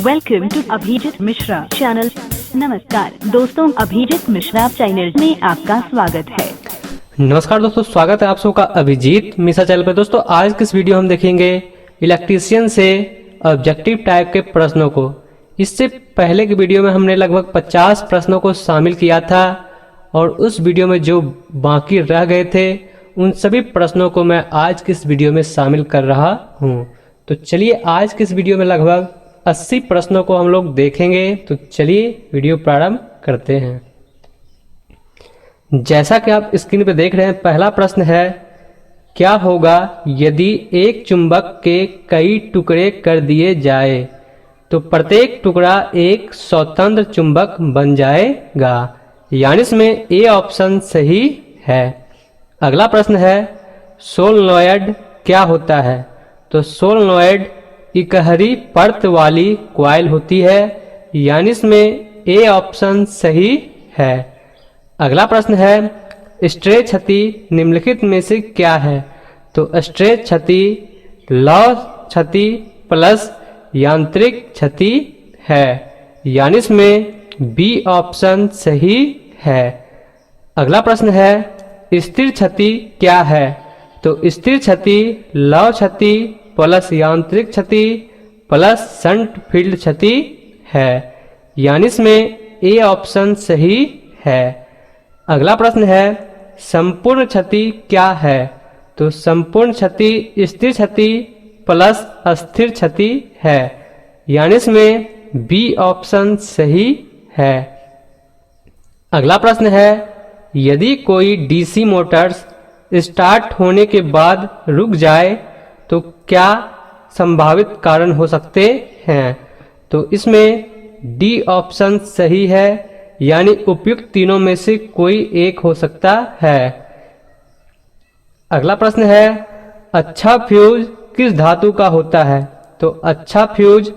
Welcome to Abhijeet Mishra channel. नमस्कार दोस्तों, Abhijit Mishra channel में आपका स्वागत है। नमस्कार दोस्तों, स्वागत है आप सबका अभिजीत मिश्रा चैनल पर। दोस्तों आज की इस वीडियो हम देखेंगे इलेक्ट्रीशियन से ऑब्जेक्टिव टाइप के प्रश्नों को। इससे पहले की वीडियो में हमने लगभग 50 प्रश्नों को शामिल किया था और उस वीडियो में जो बाकी रह गए थे उन सभी प्रश्नों को मैं आज की इस वीडियो में शामिल कर रहा हूं। तो चलिए आज की इस वीडियो में लगभग 80 प्रश्नों को हम लोग देखेंगे। तो चलिए वीडियो प्रारंभ करते हैं। जैसा कि आप स्क्रीन पर देख रहे हैं, पहला प्रश्न है, क्या होगा यदि एक चुंबक के कई टुकड़े कर दिए जाए तो प्रत्येक टुकड़ा एक स्वतंत्र चुंबक बन जाएगा। यानी इसमें ए ऑप्शन सही है। अगला प्रश्न है, सोलेनॉइड क्या होता है? तो सोलेनॉइड इकहरी परत वाली कॉइल होती है। यानी इसमें ए ऑप्शन सही है। अगला प्रश्न है, स्ट्रे क्षति निम्नलिखित में से क्या है? तो स्ट्रे क्षति लौह क्षति प्लस यांत्रिक क्षति है। यानी इसमें बी ऑप्शन सही है। अगला प्रश्न है, स्थिर क्षति क्या है? तो स्थिर क्षति लौह क्षति प्लस यांत्रिक क्षति प्लस शंट फील्ड क्षति है। यानी इसमें ए ऑप्शन सही है। अगला प्रश्न है, संपूर्ण क्षति क्या है? तो संपूर्ण क्षति स्थिर क्षति प्लस अस्थिर क्षति है। यानी इसमें बी ऑप्शन सही है। अगला प्रश्न है, यदि कोई डीसी मोटर्स स्टार्ट होने के बाद रुक जाए तो क्या संभावित कारण हो सकते हैं? तो इसमें डी ऑप्शन सही है। यानी उपयुक्त तीनों में से कोई एक हो सकता है। अगला प्रश्न है, अच्छा फ्यूज किस धातु का होता है? तो अच्छा फ्यूज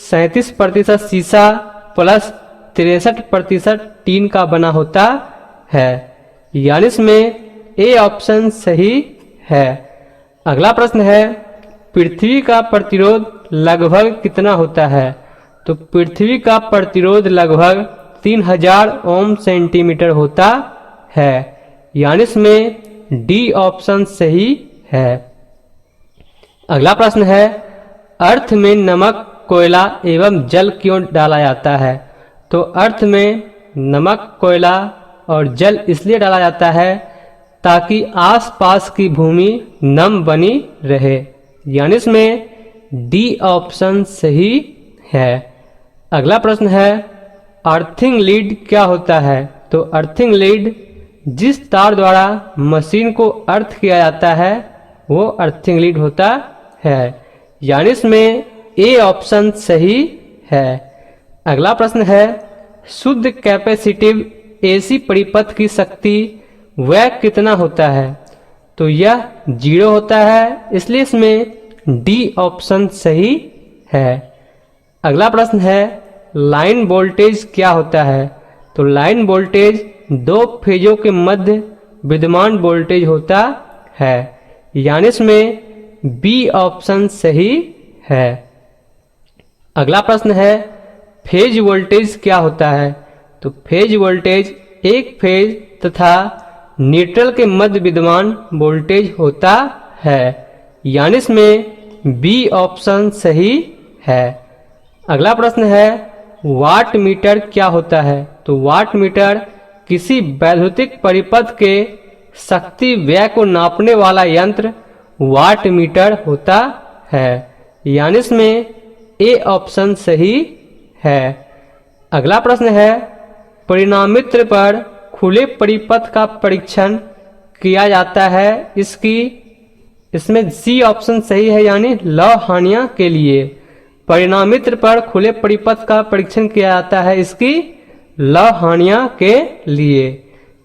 37% सीसा प्लस 63% टीन का बना होता है। यानी इसमें ए ऑप्शन सही है। अगला प्रश्न है, पृथ्वी का प्रतिरोध लगभग कितना होता है? तो पृथ्वी का प्रतिरोध लगभग 3000 ओम सेंटीमीटर होता है। यानी इसमें डी ऑप्शन सही है। अगला प्रश्न है, अर्थ में नमक कोयला एवं जल क्यों डाला जाता है? तो अर्थ में नमक कोयला और जल इसलिए डाला जाता है ताकि आसपास की भूमि नम बनी रहे। यानी इसमें डी ऑप्शन सही है। अगला प्रश्न है, अर्थिंग लीड क्या होता है? तो अर्थिंग लीड जिस तार द्वारा मशीन को अर्थ किया जाता है वो अर्थिंग लीड होता है। यानी इसमें ए ऑप्शन सही है। अगला प्रश्न है, शुद्ध कैपेसिटिव एसी परिपथ की शक्ति वह कितना होता है? तो यह 0 होता है, इसलिए इसमें डी ऑप्शन सही है। अगला प्रश्न है, लाइन वोल्टेज क्या होता है? तो लाइन वोल्टेज दो फेजों के मध्य विद्यमान वोल्टेज होता है। यानी इसमें बी ऑप्शन सही है। अगला प्रश्न है, फेज वोल्टेज क्या होता है? तो फेज वोल्टेज एक फेज तथा न्यूट्रल के मध्य विद्यमान वोल्टेज होता है। यानी इसमें बी ऑप्शन सही है। अगला प्रश्न है, वाट मीटर क्या होता है? तो वाट मीटर किसी वैद्युतिक परिपथ के शक्ति व्यय को नापने वाला यंत्र वाट मीटर होता है। यानी इसमें ए ऑप्शन सही है। अगला प्रश्न है, परिणामित्र पर खुले परिपथ का परीक्षण किया जाता है। इसमें सी ऑप्शन सही है। यानी लौह हानियों के लिए परिणामित्र पर खुले परिपथ का परीक्षण किया जाता है, इसकी लौह हानियों के लिए।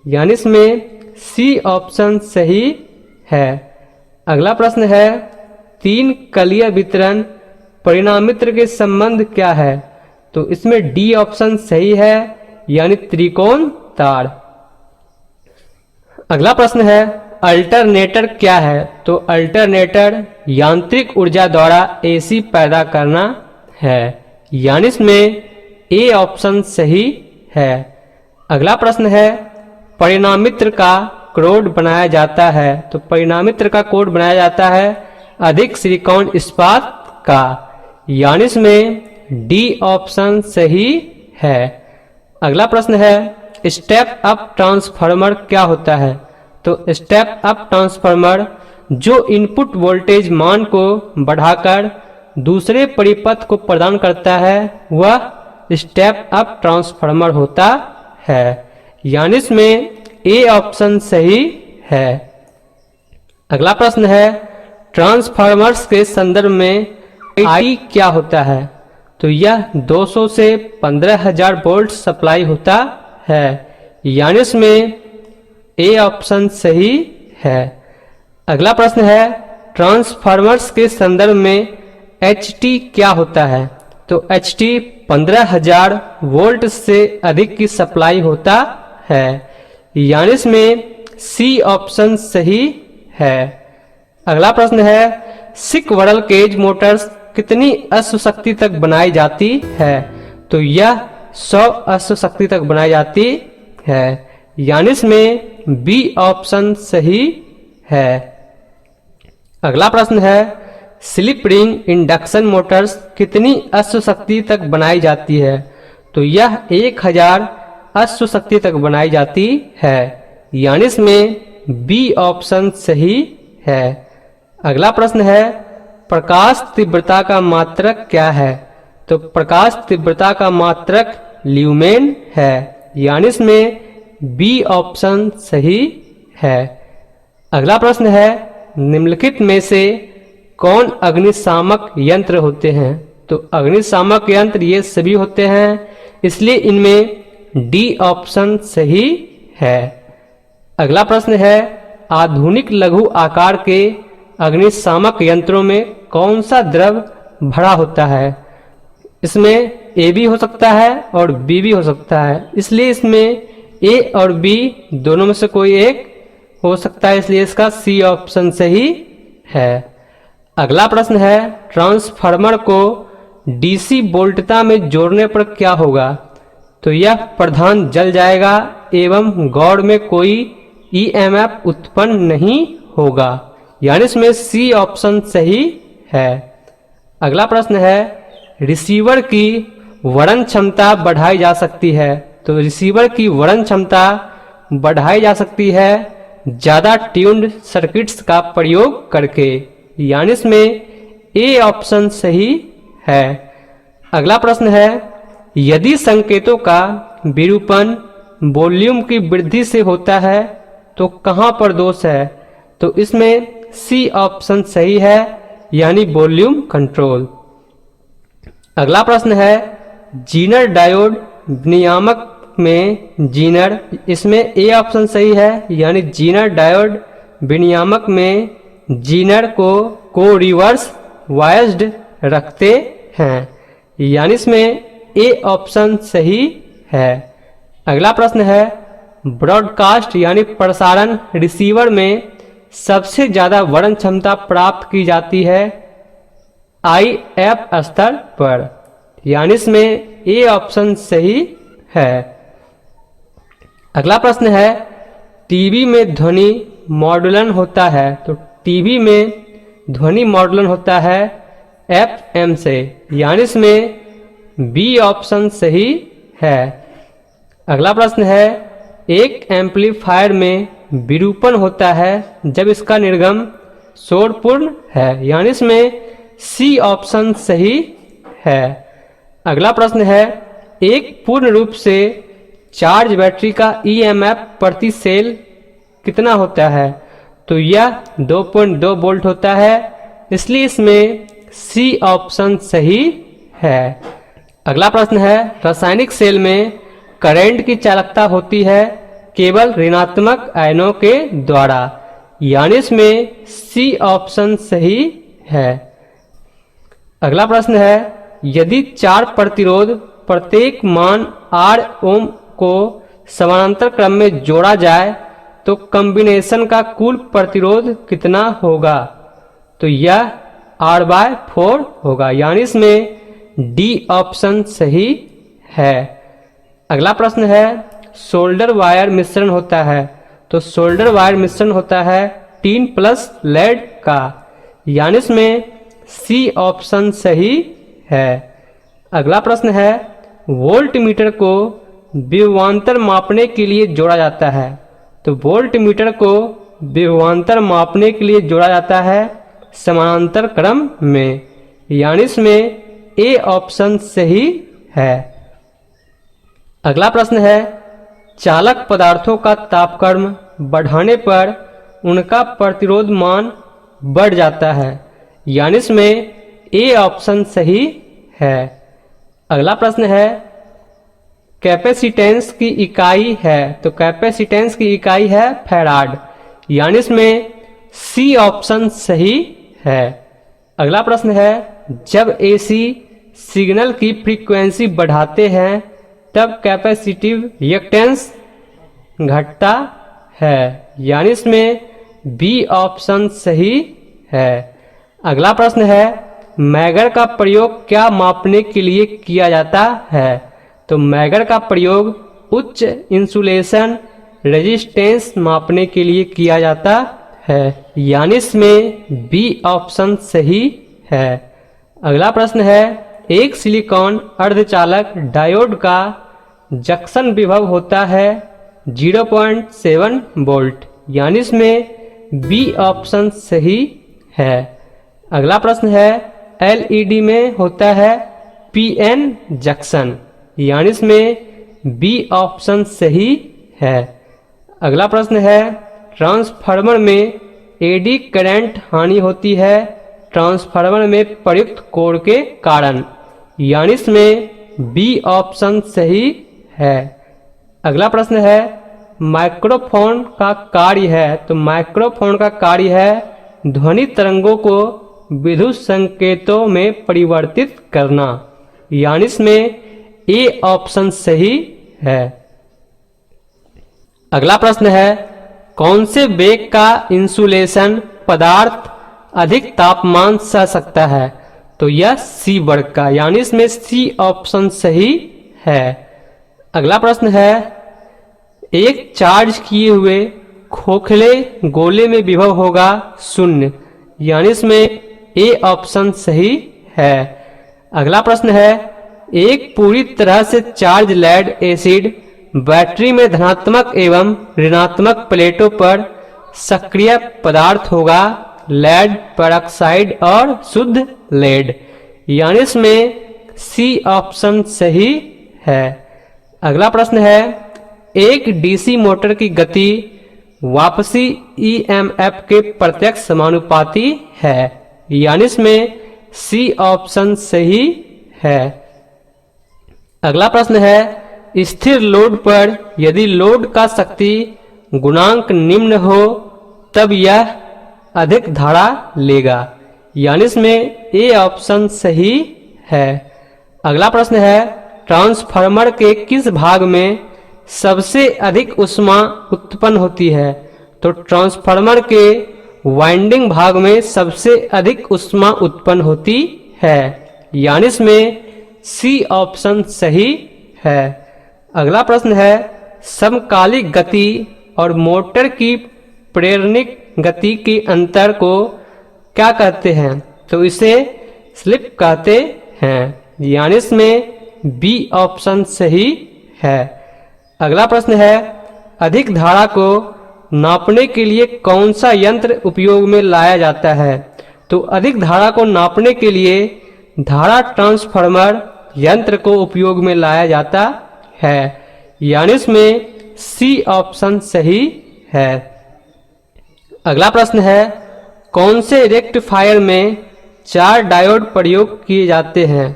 यानी इसमें सी ऑप्शन सही है। अगला प्रश्न है, तीन कलीय वितरण परिणामित्र के संबंध क्या है? तो इसमें डी ऑप्शन सही है। यानी त्रिकोण तार। अगला प्रश्न है, अल्टरनेटर क्या है? तो अल्टरनेटर यांत्रिक ऊर्जा द्वारा एसी पैदा करना है। यानी इसमें ए ऑप्शन सही है। अगला प्रश्न है, परिणामित्र का कोड बनाया जाता है, तो परिणामित्र का कोड बनाया जाता है अधिक सिलिकॉन इस्पात का, यानी इसमें डी ऑप्शन सही है। अगला प्रश्न है, स्टेप अप ट्रांसफार्मर क्या होता है, तो स्टेप अप ट्रांसफार्मर जो इनपुट वोल्टेज मान को बढ़ाकर दूसरे परिपथ को प्रदान करता है वह स्टेप अप ट्रांसफार्मर होता है, यानी इसमें ए ऑप्शन सही है। अगला प्रश्न है, ट्रांसफार्मर्स के संदर्भ में आई क्या होता है, तो यह 200 से 15,000 वोल्ट सप्लाई होता है, यानी इसमें ए ऑप्शन सही है। अगला प्रश्न है, ट्रांसफार्मर्स के संदर्भ में एच टी क्या होता है, तो एच टी 15,000 वोल्ट से अधिक की सप्लाई होता है, यानी इसमें सी ऑप्शन सही है। अगला प्रश्न है, सिक्वरल केज मोटर्स कितनी अश्व शक्ति तक बनाई जाती है, तो यह 100 अश्व शक्ति तक बनाई जाती है, यानी इसमें बी ऑप्शन सही है। अगला प्रश्न है, स्लिप रिंग इंडक्शन मोटर्स कितनी अश्व शक्ति तक बनाई जाती है, तो यह 1000 अश्व शक्ति तक बनाई जाती है, यानी इसमें बी ऑप्शन सही है। अगला प्रश्न है, प्रकाश तीव्रता का मात्रक क्या है, तो प्रकाश तीव्रता का मात्रक ल्यूमेन है, यानी इसमें बी ऑप्शन सही है। अगला प्रश्न है, निम्नलिखित में से कौन अग्निशामक यंत्र होते हैं, तो अग्निशामक यंत्र ये सभी होते हैं, इसलिए इनमें डी ऑप्शन सही है। अगला प्रश्न है, आधुनिक लघु आकार के अग्निशामक यंत्रों में कौन सा द्रव भरा होता है, इसमें ए भी हो सकता है और बी भी हो सकता है, इसलिए इसमें ए और बी दोनों में से कोई एक हो सकता है, इसलिए इसका सी ऑप्शन सही है। अगला प्रश्न है, ट्रांसफार्मर को डीसी वोल्टता में जोड़ने पर क्या होगा, तो यह प्रधान जल जाएगा एवं गौड़ में कोई ईएमएफ उत्पन्न नहीं होगा, यानी इसमें सी ऑप्शन सही है। अगला प्रश्न है, रिसीवर की वर्णन क्षमता बढ़ाई जा सकती है, तो रिसीवर की वर्णन क्षमता बढ़ाई जा सकती है ज़्यादा ट्यून्ड सर्किट्स का प्रयोग करके, यानी इसमें ए ऑप्शन सही है। अगला प्रश्न है, यदि संकेतों का विरूपण वॉल्यूम की वृद्धि से होता है तो कहाँ पर दोष है, तो इसमें सी ऑप्शन सही है, यानी वॉल्यूम कंट्रोल। अगला प्रश्न है, जीनर डायोड विनियामक में जीनर, इसमें ए ऑप्शन सही है, यानी जीनर डायोड विनियामक में जीनर को रिवर्स वायस्ड रखते हैं, यानी इसमें ए ऑप्शन सही है। अगला प्रश्न है, ब्रॉडकास्ट यानी प्रसारण रिसीवर में सबसे ज़्यादा वर्णन क्षमता प्राप्त की जाती है IF स्तर पर, यानी इसमें ए ऑप्शन सही है। अगला प्रश्न है, टीवी में ध्वनि मॉड्यूलन होता है, तो टीवी में ध्वनि मॉड्यूलन होता है FM से, यानी इसमें बी ऑप्शन सही है। अगला प्रश्न है, एक एम्पलीफायर में विरूपण होता है जब इसका निर्गम शोरपूर्ण है, यानी इसमें सी ऑप्शन सही है। अगला प्रश्न है, एक पूर्ण रूप से चार्ज बैटरी का EMF प्रति सेल कितना होता है, तो यह 2.2 वोल्ट होता है, इसलिए इसमें सी ऑप्शन सही है। अगला प्रश्न है, रासायनिक सेल में करंट की चालकता होती है केवल ऋणात्मक आयनों के द्वारा, यानी इसमें सी ऑप्शन सही है। अगला प्रश्न है, यदि 4 प्रतिरोध प्रत्येक मान R ओम को समानांतर क्रम में जोड़ा जाए तो कॉम्बिनेशन का कुल प्रतिरोध कितना होगा, तो यह R/4 होगा, यानी इसमें डी ऑप्शन सही है। अगला प्रश्न है सोल्डर वायर मिश्रण होता है, तो सोल्डर वायर मिश्रण होता है टीन प्लस लेड का, यानी इसमें सी ऑप्शन सही है। अगला प्रश्न है वोल्ट मीटर को विभवांतर मापने के लिए जोड़ा जाता है, तो वोल्ट मीटर को विभवांतर मापने के लिए जोड़ा जाता है समानांतर क्रम में, यानी इसमें ए ऑप्शन सही है। अगला प्रश्न है चालक पदार्थों का तापक्रम बढ़ाने पर उनका प्रतिरोध मान बढ़ जाता है, यानी इसमें ए ऑप्शन सही है। अगला प्रश्न है कैपेसिटेंस की इकाई है, तो कैपेसिटेंस की इकाई है फैराड, यानी इसमें सी ऑप्शन सही है। अगला प्रश्न है जब एसी सिग्नल की फ्रीक्वेंसी बढ़ाते हैं तब कैपेसिटिव रिएक्टेंस घटता है, यानी इसमें बी ऑप्शन सही है। अगला प्रश्न है मैगर का प्रयोग क्या मापने के लिए किया जाता है, तो मैगर का प्रयोग उच्च इंसुलेशन रेजिस्टेंस मापने के लिए किया जाता है, यानी इसमें बी ऑप्शन सही है। अगला प्रश्न है एक सिलिकॉन अर्धचालक डायोड का जंक्शन विभव होता है 0.7 वोल्ट, यानी इसमें बी ऑप्शन सही है। अगला प्रश्न है एलईडी में होता है पीएन जंक्शन, यानी इसमें बी ऑप्शन सही है। अगला प्रश्न है ट्रांसफार्मर में एडी करंट हानि होती है ट्रांसफार्मर में प्रयुक्त कोर के कारण, यानी इसमें बी ऑप्शन सही है। अगला प्रश्न है माइक्रोफोन का कार्य है, तो माइक्रोफोन का कार्य है ध्वनि तरंगों को विद्युत संकेतों में परिवर्तित करना, यानी इसमें ए ऑप्शन सही है। अगला प्रश्न है कौन से वेग का इंसुलेशन पदार्थ अधिक तापमान सह सकता है, तो यह सी वर्ग का, यानी इसमें सी ऑप्शन सही है। अगला प्रश्न है एक चार्ज किए हुए खोखले गोले में विभव होगा 0, यानी इसमें ए ऑप्शन सही है। अगला प्रश्न है एक पूरी तरह से चार्ज लेड एसिड बैटरी में धनात्मक एवं ऋणात्मक प्लेटों पर सक्रिय पदार्थ होगा लेड पेरोक्साइड और शुद्ध लेड, यानी इसमें सी ऑप्शन सही है। अगला प्रश्न है एक डीसी मोटर की गति वापसी ईएमएफ के प्रत्यक्ष समानुपाती है, यानी इसमें सी ऑप्शन सही है। अगला प्रश्न है स्थिर लोड पर यदि लोड का शक्ति गुणांक निम्न हो तब यह अधिक धारा लेगा, यानी इसमें ए ऑप्शन सही है। अगला प्रश्न है ट्रांसफार्मर के किस भाग में सबसे अधिक ऊष्मा उत्पन्न होती है, तो ट्रांसफार्मर के वाइंडिंग भाग में सबसे अधिक ऊष्मा उत्पन्न होती है, यानी इसमें सी ऑप्शन सही है। अगला प्रश्न है समकालिक गति और मोटर की प्रेरणिक गति के अंतर को क्या कहते हैं, तो इसे स्लिप कहते हैं, यानी इसमें बी ऑप्शन सही है। अगला प्रश्न है अधिक धारा को नापने के लिए कौन सा यंत्र उपयोग में लाया जाता है, तो अधिक धारा को नापने के लिए धारा ट्रांसफार्मर यंत्र को उपयोग में लाया जाता है, यानी इसमें सी ऑप्शन सही है। अगला प्रश्न है कौन से रेक्टिफायर में 4 डायोड प्रयोग किए जाते हैं,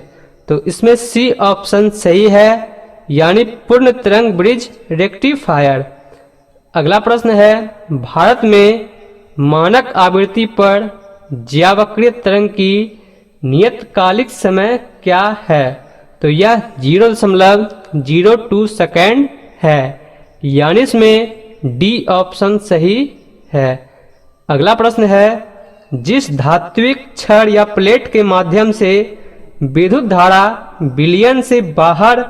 तो इसमें सी ऑप्शन सही है, यानी पूर्ण तरंग ब्रिज रेक्टिफायर। अगला प्रश्न है भारत में मानक आवृत्ति पर ज्यावक्रीय तरंग की नियतकालिक समय क्या है, तो यह 0.02 सेकेंड है, यानी इसमें डी ऑप्शन सही है। अगला प्रश्न है जिस धात्विक छड़ या प्लेट के माध्यम से विद्युत धारा विलयन से बाहर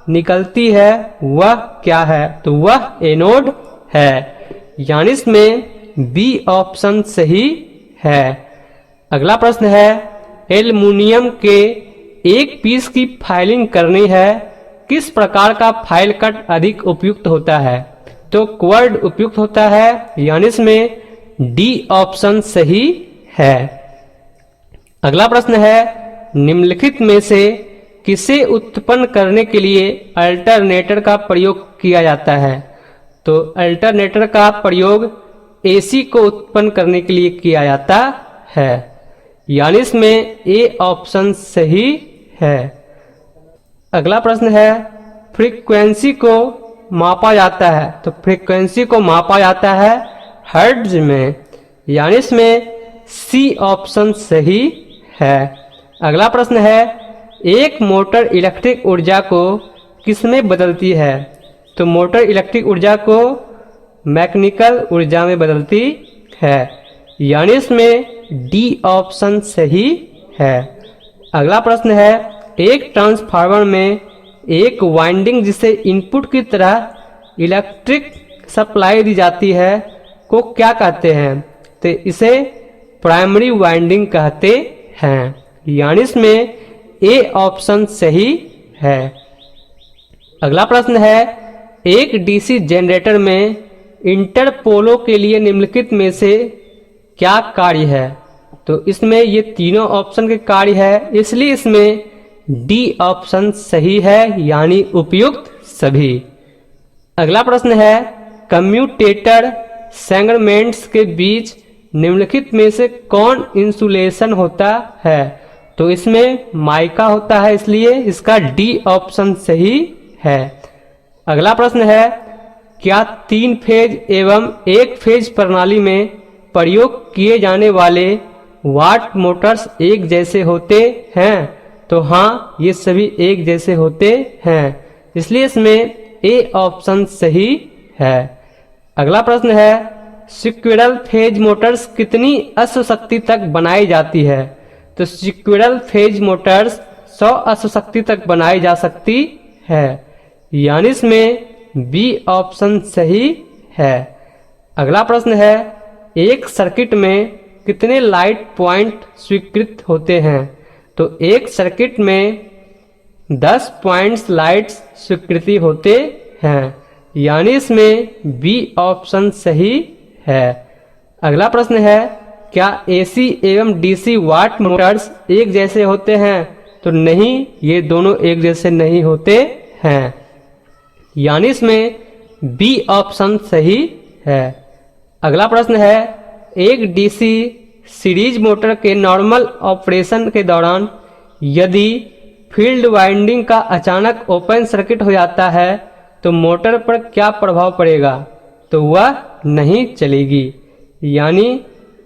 निकलती है वह क्या है? तो वह एनोड है, यानी इसमें बी ऑप्शन सही है। अगला प्रश्न है, एल्युमिनियम के एक पीस की फाइलिंग करनी है, किस प्रकार का फाइल कट अधिक उपयुक्त होता है? तो क्वर्ड उपयुक्त होता है, यानी इसमें डी ऑप्शन सही है। अगला प्रश्न है, निम्नलिखित में से किसे उत्पन्न करने के लिए अल्टरनेटर का प्रयोग किया जाता है? तो अल्टरनेटर का प्रयोग एसी को उत्पन्न करने के लिए किया जाता है, यानी इसमें ए ऑप्शन सही है। अगला प्रश्न है, फ्रीक्वेंसी को मापा जाता है, तो फ्रीक्वेंसी को मापा जाता है हर्ट्ज में, यानी इसमें सी ऑप्शन सही है। अगला प्रश्न है, एक मोटर इलेक्ट्रिक ऊर्जा को किसमें बदलती है? तो मोटर इलेक्ट्रिक ऊर्जा को मैकेनिकल ऊर्जा में बदलती है, यानी इसमें डी ऑप्शन सही है। अगला प्रश्न है, एक ट्रांसफार्मर में एक वाइंडिंग जिसे इनपुट की तरह इलेक्ट्रिक सप्लाई दी जाती है को क्या कहते हैं? तो इसे प्राइमरी वाइंडिंग कहते हैं, यानी इसमें ए ऑप्शन सही है। अगला प्रश्न है, एक डीसी जनरेटर में इंटरपोलो के लिए निम्नलिखित में से क्या कार्य है? तो इसमें ये तीनों ऑप्शन के कार्य है, इसलिए इसमें डी ऑप्शन सही है, यानी उपयुक्त सभी। अगला प्रश्न है, कम्यूटेटर सेगमेंट्स के बीच निम्नलिखित में से कौन इंसुलेशन होता है? तो इसमें माइका होता है, इसलिए इसका डी ऑप्शन सही है। अगला प्रश्न है, क्या 3 फेज एवं 1 फेज प्रणाली में प्रयोग किए जाने वाले वाट मोटर्स एक जैसे होते हैं? तो हाँ, ये सभी एक जैसे होते हैं, इसलिए इसमें ए ऑप्शन सही है। अगला प्रश्न है, सिक्वेरल फेज मोटर्स कितनी अश्व शक्ति तक बनाई जाती है? तो सिक्वेरल फेज मोटर्स 100 अश्व शक्ति तक बनाई जा सकती है, यानी इसमें बी ऑप्शन सही है। अगला प्रश्न है, एक सर्किट में कितने लाइट पॉइंट स्वीकृत होते हैं? तो एक सर्किट में 10 पॉइंट्स लाइट्स स्वीकृति होते हैं, यानी इसमें बी ऑप्शन सही है। अगला प्रश्न है, क्या एसी एवं डीसी वाट मोटर्स एक जैसे होते हैं? तो नहीं, ये दोनों एक जैसे नहीं होते हैं, यानी इसमें बी ऑप्शन सही है। अगला प्रश्न है, एक डीसी सीरीज मोटर के नॉर्मल ऑपरेशन के दौरान यदि फील्ड वाइंडिंग का अचानक ओपन सर्किट हो जाता है तो मोटर पर क्या प्रभाव पड़ेगा? तो वह नहीं चलेगी, यानी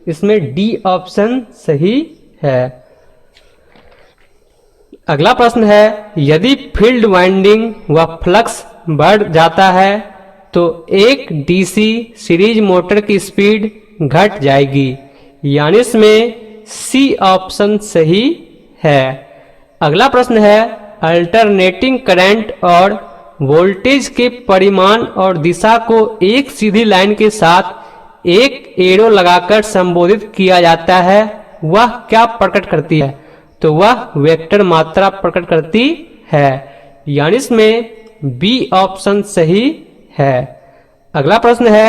इसमें डी ऑप्शन सही है। अगला प्रश्न है, यदि फील्ड वाइंडिंग व फ्लक्स बढ़ जाता है तो एक डीसी सीरीज मोटर की स्पीड घट जाएगी, यानी इसमें सी ऑप्शन सही है। अगला प्रश्न है, अल्टरनेटिंग करंट और वोल्टेज के परिमाण और दिशा को एक सीधी लाइन के साथ एक एरो लगाकर संबोधित किया जाता है, वह क्या प्रकट करती है? तो वह वेक्टर मात्रा प्रकट करती है, यानी इसमें बी ऑप्शन सही है। अगला प्रश्न है,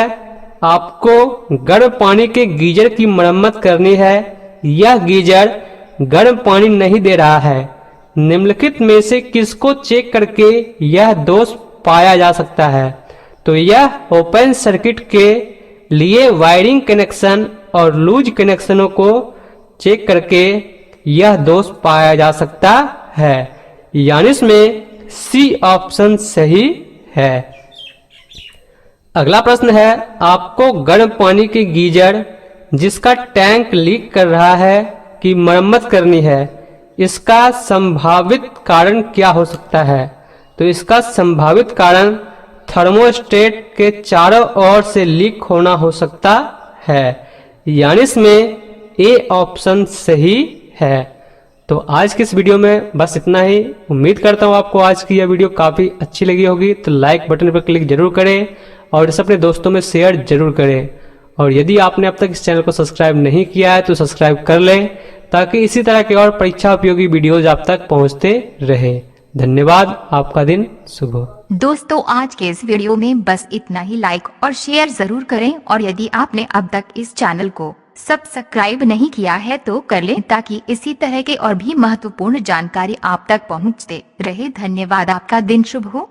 आपको गर्म पानी के गीजर की मरम्मत करनी है, यह गीजर गर्म पानी नहीं दे रहा है, निम्नलिखित में से किसको चेक करके यह दोष पाया जा सकता है? तो यह ओपन सर्किट के लिए वायरिंग कनेक्शन और लूज कनेक्शनों को चेक करके यह दोष पाया जा सकता है, यानी इसमें सी ऑप्शन सही है। अगला प्रश्न है, आपको गर्म पानी के गीजर जिसका टैंक लीक कर रहा है की मरम्मत करनी है, इसका संभावित कारण क्या हो सकता है? तो इसका संभावित कारण थर्मोस्टेट के चारों ओर से लीक होना हो सकता है, यानी इसमें ए ऑप्शन सही है। तो आज के इस वीडियो में बस इतना ही। उम्मीद करता हूँ आपको आज की यह वीडियो काफ़ी अच्छी लगी होगी। तो लाइक बटन पर क्लिक जरूर करें और इसे अपने दोस्तों में शेयर जरूर करें। और यदि आपने अब तक इस चैनल को सब्सक्राइब नहीं किया है तो सब्सक्राइब कर लें, ताकि इसी तरह के और परीक्षा उपयोगी वीडियोज आप तक पहुंचते रहे। धन्यवाद। आपका दिन शुभ हो। दोस्तों आज के इस वीडियो में बस इतना ही। लाइक और शेयर जरूर करें और यदि आपने अब तक इस चैनल को सब्सक्राइब नहीं किया है तो कर लें, ताकि इसी तरह के और भी महत्वपूर्ण जानकारी आप तक पहुंचते रहे। धन्यवाद। आपका दिन शुभ हो।